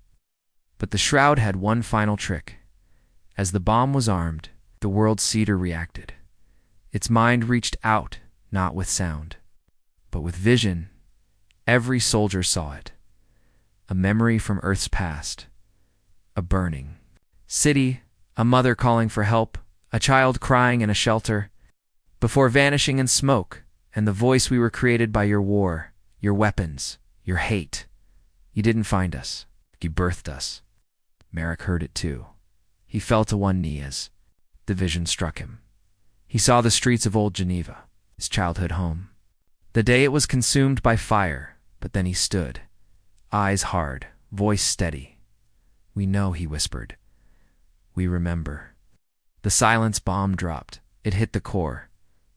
Speaker 1: But the Shroud had one final trick. As the bomb was armed, the world's cedar reacted. Its mind reached out, not with sound, but with vision. Every soldier saw it. A memory from Earth's past. A burning city, a mother calling for help, a child crying in a shelter, before vanishing in smoke, and the voice: we were created by your war, your weapons, your hate. You didn't find us. You birthed us. Merrick heard it too. He fell to one knee as the vision struck him. He saw the streets of old Geneva, his childhood home. The day it was consumed by fire, but then he stood, eyes hard, voice steady. We know, he whispered. We remember. The silence bomb dropped. It hit the core.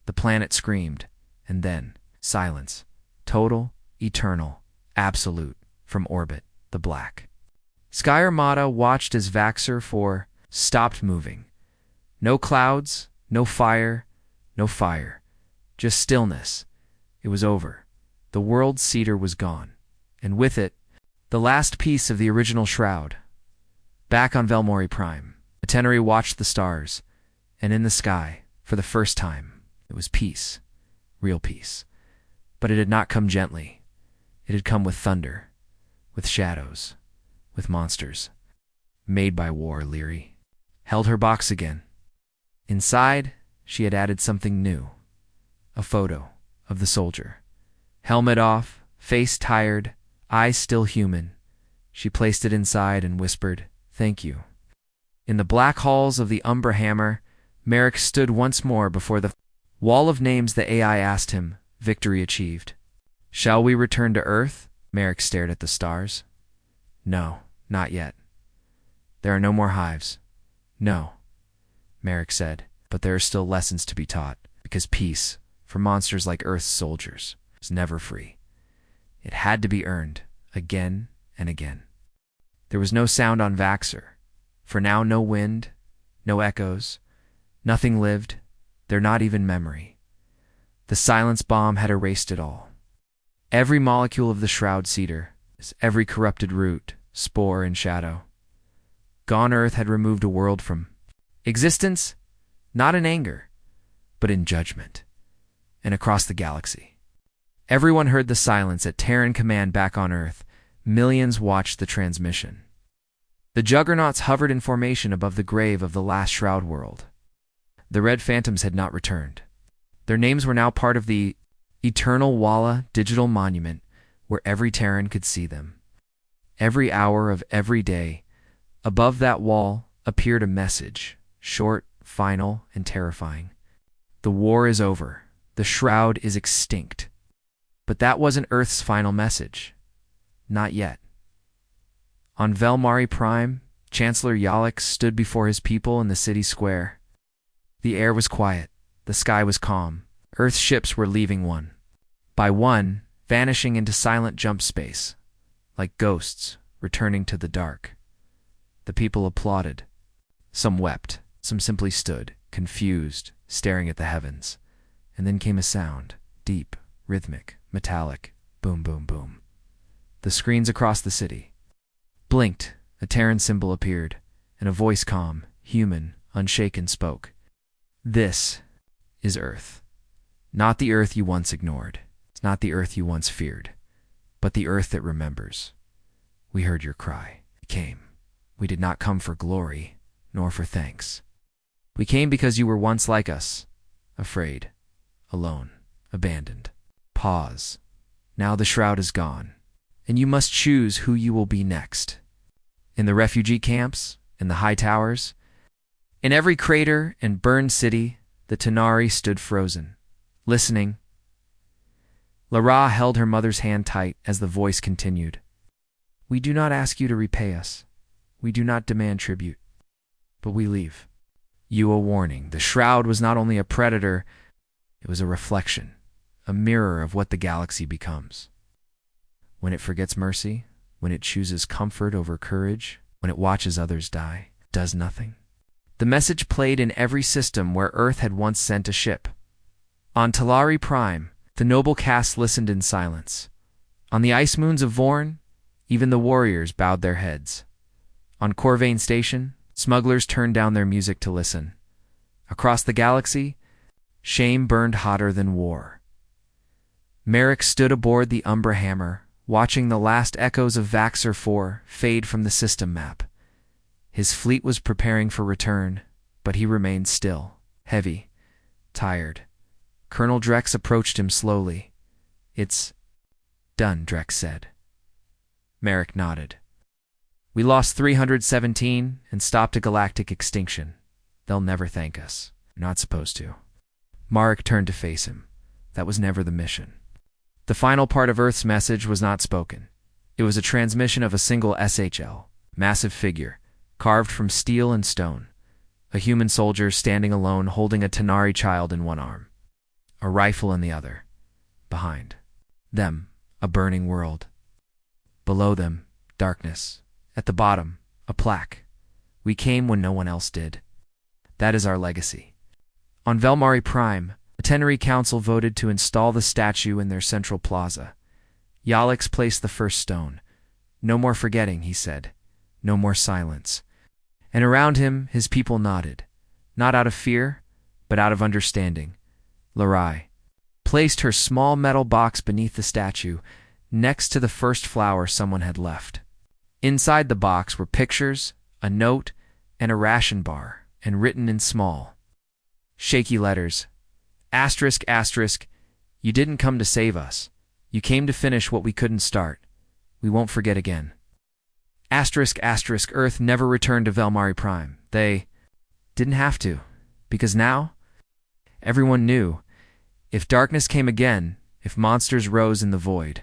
Speaker 1: The planet screamed, and then silence. Total, eternal, absolute, from orbit, the black. Sky Armada watched as Vaxer 4 stopped moving. No clouds, no fire, no fire. just stillness. It was over. The world's cedar was gone, and with it, the last piece of the original shroud. Back on Velmori Prime, Atenari watched the stars, and in the sky, for the first time, it was peace, real peace. But it had not come gently. It had come with thunder, with shadows, with monsters. Made by war, Leary held her box again. Inside, she had added something new. A photo of the soldier. Helmet off, face tired, eyes still human. She placed it inside and whispered, "Thank you." In the black halls of the Umbra Hammer, Merrick stood once more before the wall of names the AI asked him, victory achieved. "Shall we return to Earth?" Merrick stared at the stars. "No, not yet. There are no more hives." "No," Merrick said, "but there are still lessons to be taught, because peace, for monsters like Earth's soldiers, is never free. It had to be earned, again and again." There was no sound on Vaxxer. For now, no wind, no echoes. Nothing lived, there not even memory. The silence bomb had erased it all. Every molecule of the shroud cedar, every corrupted root, spore, and shadow. Gone Earth had removed a world from existence, not in anger, but in judgment. And across the galaxy, everyone heard the silence at Terran command back on Earth. Millions watched the transmission. The juggernauts hovered in formation above the grave of the last shroud world. The red phantoms had not returned. Their names were now part of the eternal Walla digital monument where every Terran could see them. Every hour of every day, above that wall appeared a message, short, final, and terrifying. The war is over. The shroud is extinct. But that wasn't Earth's final message. Not yet. On Velmari Prime, Chancellor Yalek stood before his people in the city square. The air was quiet. The sky was calm. Earth's ships were leaving one by one, vanishing into silent jump space, like ghosts returning to the dark. The people applauded. Some wept. Some simply stood, confused, staring at the heavens. And then came a sound, deep, rhythmic, metallic, boom, boom, boom. The screens across the city blinked, a Terran symbol appeared, and a voice calm, human, unshaken spoke. "This is Earth. Not the Earth you once ignored. It's not the Earth you once feared, but the Earth that remembers. We heard your cry. We came. We did not come for glory, nor for thanks. We came because you were once like us, afraid, alone, abandoned. Pause. Now the shroud is gone, and you must choose who you will be next. In the refugee camps, in the high towers, in every crater and burned city, the Tanari stood frozen, listening. Lara held her mother's hand tight as the voice continued. We do not ask you to repay us. We do not demand tribute. But we leave you a warning. The shroud was not only a predator, it was a reflection, a mirror of what the galaxy becomes. When it forgets mercy, when it chooses comfort over courage, when it watches others die, does nothing. The message played in every system where Earth had once sent a ship. On Talari Prime, the noble caste listened in silence. On the ice moons of Vorn, even the warriors bowed their heads. On Corvain Station, smugglers turned down their music to listen. Across the galaxy, shame burned hotter than war. Merrick stood aboard the Umbra Hammer, watching the last echoes of Vaxxer 4 fade from the system map. His fleet was preparing for return, but he remained still, heavy, tired. Colonel Drex approached him slowly. It's done, Drex said. Merrick nodded. We lost 317 and stopped a galactic extinction. They'll never thank us. You're not supposed to. Marek turned to face him. That was never the mission. The final part of Earth's message was not spoken. It was a transmission of a single SHL, massive figure, carved from steel and stone. A human soldier standing alone holding a Tanari child in one arm. A rifle in the other. Behind them, a burning world. Below them, darkness. At the bottom, a plaque. We came when no one else did. That is our legacy. On Velmari Prime, Centenary Council voted to install the statue in their central plaza. Yalix placed the first stone. No more forgetting, he said. No more silence. And around him, his people nodded. Not out of fear, but out of understanding. Laye placed her small metal box beneath the statue, next to the first flower someone had left. Inside the box were pictures, a note, and a ration bar, and written in small, shaky letters, asterisk, asterisk, you didn't come to save us. You came to finish what we couldn't start. We won't forget again. Asterisk, asterisk, Earth never returned to Velmari Prime. They didn't have to, because now everyone knew if darkness came again, if monsters rose in the void,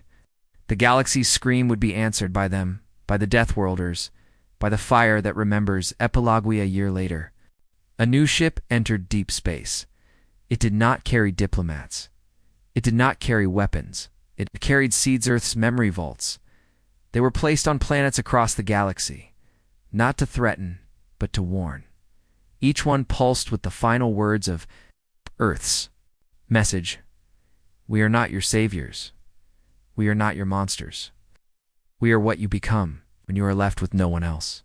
Speaker 1: the galaxy's scream would be answered by them, by the Deathworlders, by the fire that remembers epilogue a year later. A new ship entered deep space. It did not carry diplomats. It did not carry weapons. It carried seeds Earth's memory vaults. They were placed on planets across the galaxy, not to threaten, but to warn. Each one pulsed with the final words of Earth's message. We are not your saviors. We are not your monsters. We are what you become when you are left with no one else.